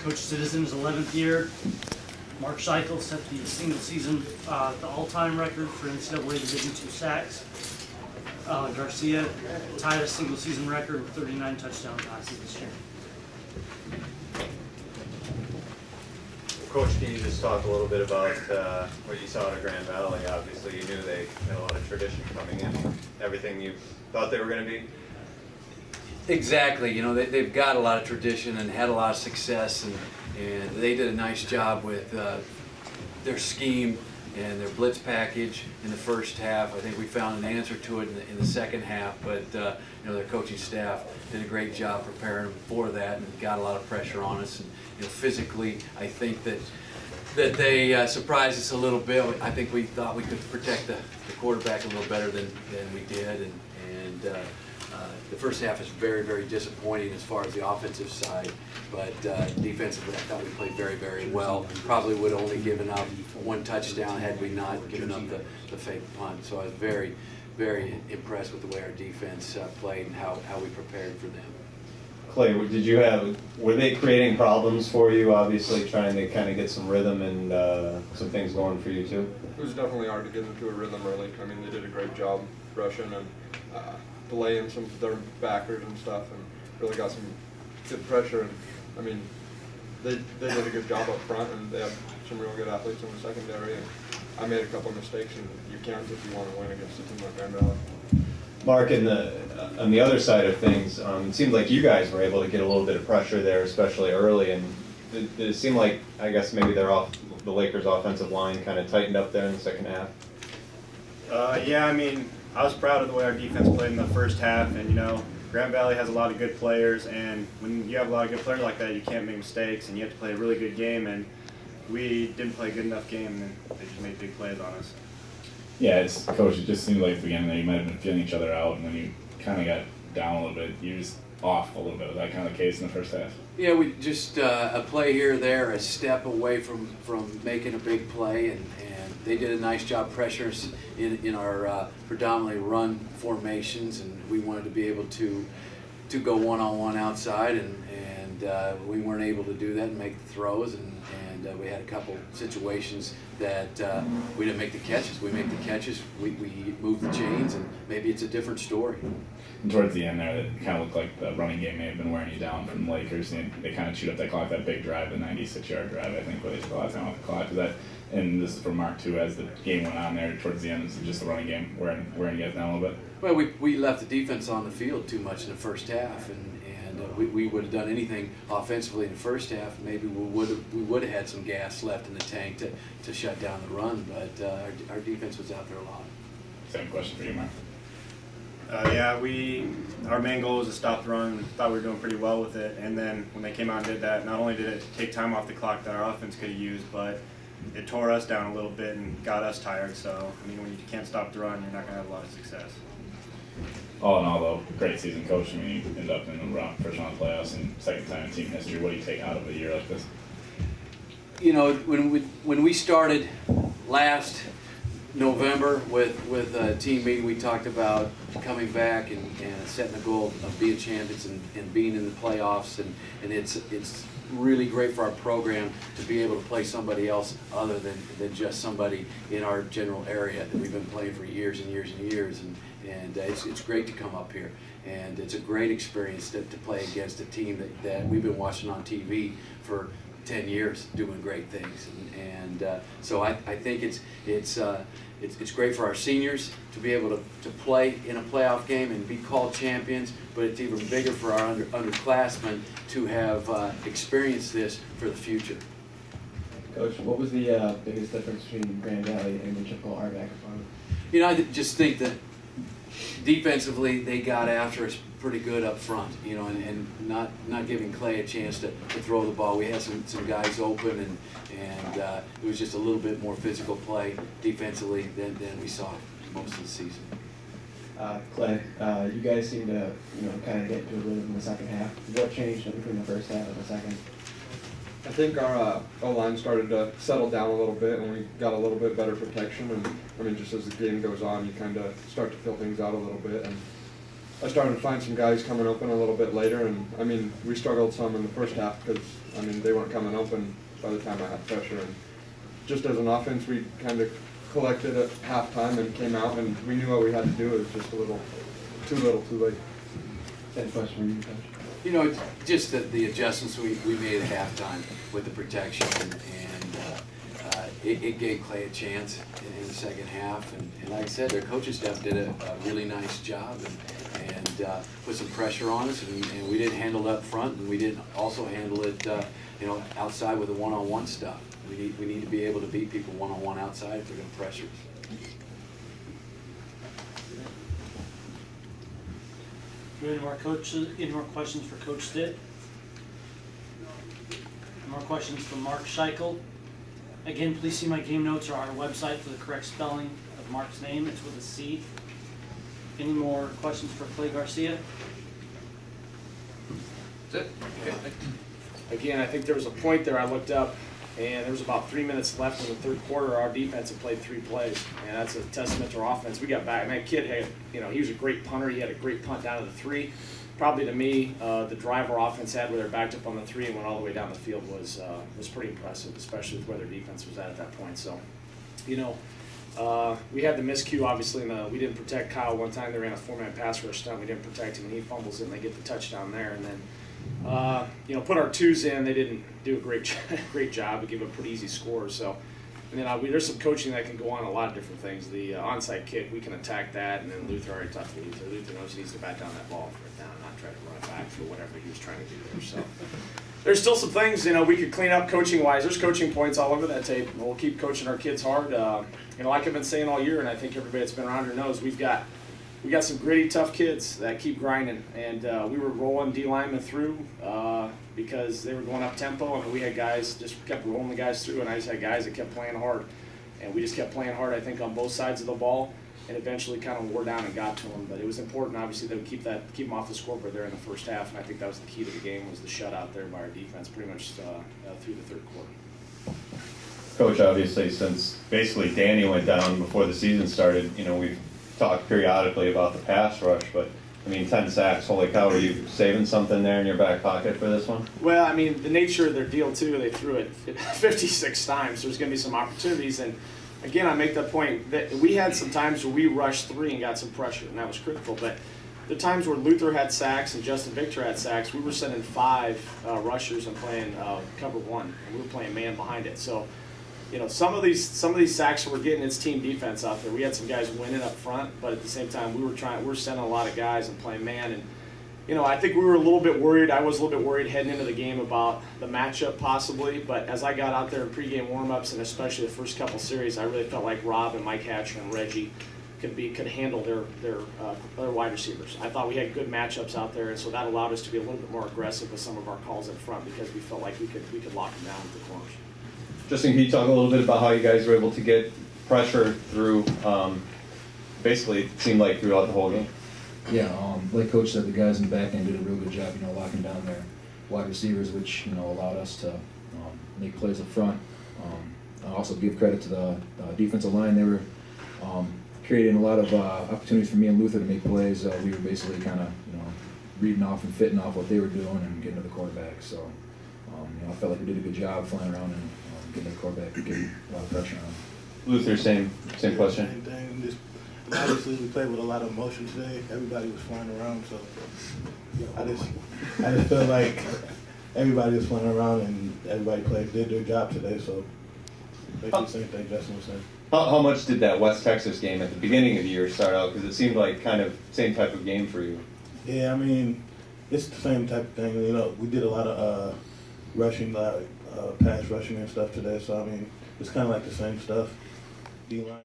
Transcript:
Coach Citizen's 11th year. Mark Scheichel set the single season, the all-time record for NCAA Division II sacks. Garcia tied a single season record with 39 touchdown passes this year. Coach, can you just talk a little bit about what you saw at Grand Valley? Obviously, you knew they had a lot of tradition coming in. Everything you thought they were going to be? Exactly. You know, they've got a lot of tradition and had a lot of success, and they did a nice job with their scheme and their blitz package in the first half. I think we found an answer to it in the second half, but you know, their coaching staff did a great job preparing them for that and got a lot of pressure on us. And you know, physically, I think that they surprised us a little bit. I think we thought we could protect the quarterback a little better than we did, and the first half is very, very disappointing as far as the offensive side, but defensively I thought we played very, very well. Probably would have only given up one touchdown had we not given up the fake punt. So I was very, very impressed with the way our defense played and how we prepared for them. Clay, were they creating problems for you, obviously trying to kind of get some rhythm and some things going for you too? It was definitely hard to get into a rhythm early. I mean, they did a great job rushing and delaying some of their backers and stuff, and really got some good pressure. And I mean, they did a good job up front, and they have some real good athletes in the secondary. And I made a couple of mistakes, and you can't if you want to win against a team like Grand Valley. Mark, on the other side of things, it seemed like you guys were able to get a little bit of pressure there, especially early. And did it seem like, I guess maybe the Lakers' offensive line kind of tightened up there in the second half? Yeah, I mean, I was proud of the way our defense played in the first half, and you know, Grand Valley has a lot of good players, and when you have a lot of good players like that, you can't make mistakes, and you have to play a really good game, and we didn't play a good enough game, and they just made big plays on us. Yeah, Coach, it just seemed like at the beginning there you might have been feeling each other out, and then you kind of got down a little bit. You were just off a little bit. Was that kind of the case in the first half? Yeah, we just a play here or there, a step away from making a big play, and they did a nice job pressuring us in our predominantly run formations, and we wanted to be able to go one-on-one outside, and we weren't able to do that and make the throws, and we had a couple situations that we didn't make the catches. We make the catches, we move the chains, and maybe it's a different story. And towards the end there, it kind of looked like the running game may have been wearing you down from the Lakers, and they kind of chewed up that clock, that big drive, the 96-yard drive, I think, where they took a lot of time off the clock. Is that, and this is for Mark too, as the game went on there towards the end, is it just the running game wearing you guys down a little bit? Well, we left the defense on the field too much in the first half, and we would have done anything offensively in the first half. Maybe we would have had some gas left in the tank to shut down the run, but our defense was out there a lot. Same question for you, Mark. Yeah, our main goal was to stop the run. Thought we were doing pretty well with it, and then when they came out and did that, not only did it take time off the clock that our offense could have used, but it tore us down a little bit and got us tired. So, I mean, when you can't stop the run, you're not going to have a lot of success. All in all, though, great season, Coach. I mean, you ended up in the first round of playoffs and second time in team history. What do you take out of a year like this? You know, when we started last November with a team meeting, we talked about coming back and setting a goal of being champions and being in the playoffs, and it's really great for our program to be able to play somebody else other than just somebody in our general area that we've been playing for years and years and years, and it's great to come up here, and it's a great experience to play against a team that we've been watching on TV for 10 years doing great things, and so I think it's great for our seniors to be able to play in a playoff game and be called champions, but it's even bigger for our underclassmen to have experienced this for the future. Coach, what was the biggest difference between Grand Valley and the typical RVAC opponent? You know, I just think that defensively they got after us pretty good up front, you know, and not giving Clay a chance to throw the ball. We had some guys open, and it was just a little bit more physical play defensively than we saw most of the season. Clay, you guys seem to kind of get into a rhythm in the second half. What changed between the first half and the second? I think our O-line started to settle down a little bit, and we got a little bit better protection. And I mean, just as the game goes on, you kind of start to fill things out a little bit. And I started to find some guys coming open a little bit later, and I mean, we struggled some in the first half because, I mean, they weren't coming open by the time I had pressure. And just as an offense, we kind of collected at halftime and came out, and we knew what we had to do. It was just a little, too late. Same question for you, Coach. You know, just the adjustments we made at halftime with the protection, and it gave Clay a chance in the second half. And like I said, their coaching staff did a really nice job and put some pressure on us, and we didn't handle it up front, and we didn't also handle it, you know, outside with the one-on-one stuff. We need to be able to beat people one-on-one outside if they're going to pressure us. Any more questions for Coach Stitt? More questions from Mark Scheichel. Again, please see my game notes or our website for the correct spelling of Mark's name. It's with a C. Any more questions for Clay Garcia? That's it. Okay. Again, I think there was a point there I looked up, and there was about 3 minutes left in the third quarter. Our defense had played 3 plays, and that's a testament to our offense. We got back, and that kid had, you know, he was a great punter. He had a great punt down to the 3. Probably to me, the drive our offense had where they're backed up on the 3 and went all the way down the field was pretty impressive, especially with where their defense was at that point. So, you know, we had the miscue, obviously, we didn't protect Kyle one time. They ran a 4-man pass rush stunt. We didn't protect him, and he fumbles it, and they get the touchdown there. And then, you know, put our 2s in. They didn't do a great job. We gave a pretty easy score. So, and then there's some coaching that can go on a lot of different things. The onside kick, we can attack that, and then Luther already talked to Luther. Luther knows he needs to back down that ball for it down, not try to run it back for whatever he was trying to do there. So there's still some things, you know, we could clean up coaching-wise. There's coaching points all over that tape. We'll keep coaching our kids hard. You know, like I've been saying all year, and I think everybody that's been around here knows, we got some gritty, tough kids that keep grinding, and we were rolling D linemen through because they were going up tempo. I mean, we had guys just kept rolling the guys through, and I just had guys that kept playing hard, and we just kept playing hard. I think on both sides of the ball, and eventually kind of wore down and got to them. But it was important, obviously, that we keep them off the scoreboard there in the first half, and I think that was the key to the game, was the shutout there by our defense, pretty much through the third quarter. Coach, obviously, since basically Danny went down before the season started, you know, we've talked periodically about the pass rush, but I mean, 10 sacks, holy cow, were you saving something there in your back pocket for this one? Well, I mean, the nature of their deal, too, they threw it 56 times. There's going to be some opportunities. And, again, I make that point that we had some times where we rushed 3 and got some pressure, and that was critical. But the times where Luther had sacks and Justin Victor had sacks, we were sending 5 rushers and playing cover 1, and we were playing man behind it. So, you know, some of these sacks we're getting, it's team defense out there. We had some guys winning up front, but at the same time, we were sending a lot of guys and playing man. And, you know, I think we were a little bit worried. I was a little bit worried heading into the game about the matchup possibly. But as I got out there in pregame warmups, and especially the first couple series, I really felt like Rob and Mike Hatcher and Reggie could handle their wide receivers. I thought we had good matchups out there, and so that allowed us to be a little bit more aggressive with some of our calls up front because we felt like we could lock them down with the corners. Justin, can you talk a little bit about how you guys were able to get pressure through, basically it seemed like throughout the whole game? Yeah, like Coach said, the guys in the back end did a real good job, you know, locking down their wide receivers, which, you know, allowed us to make plays up front. I also give credit to the defensive line. They were creating a lot of opportunities for me and Luther to make plays. We were basically kind of, you know, reading off and fitting off what they were doing and getting to the quarterback. So, you know, I felt like we did a good job flying around and getting to the quarterback and getting a lot of pressure on him. Luther, same question. Same thing. Just, obviously, we played with a lot of emotion today. Everybody was flying around, so I just feel like everybody was flying around and everybody did their job today. So basically, the same thing Justin was saying. How much did that West Texas game at the beginning of the year start out? Because it seemed like kind of same type of game for you. Yeah, I mean, it's the same type of thing. You know, we did a lot of rushing, pass rushing and stuff today. So I mean, it's kind of like the same stuff. D-line.